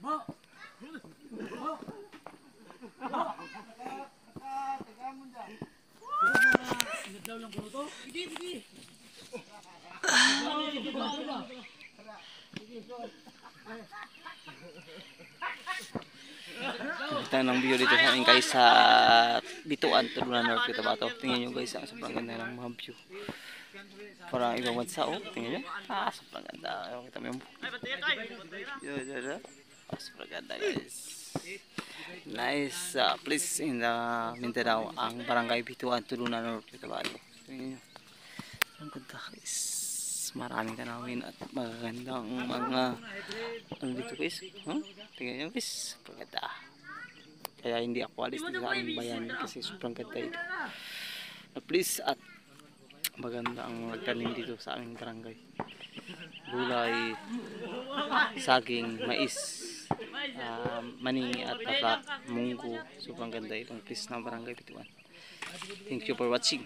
Kita ng view dito sa amin guys sa Bituan, Turunan North, Cotabato. Tingnan nyo guys, sobrang ganda ng mga view. Parang ibang bansa, oh. Tingnan nyo. Sobrang ganda. Kita mo yung sobrang ganda guys. Nice place in the Mindanao, ang Barangay Bituan, Turunan North, Cotabato. Tingnan nyo. Ang ganda guys. Maraming tanawin at magagandang mga ano dito guys. Tingnan nyo guys. Sobrang ganda. Kaya hindi ako alis dito sa aming bayan kasi sobrang ganda ito. Please at maganda ang magtanim dito sa aming barangay. Gulay, saging, mais, mani at munggo. Sobrang ganda itong place ng Barangay Bituan. Thank you for watching.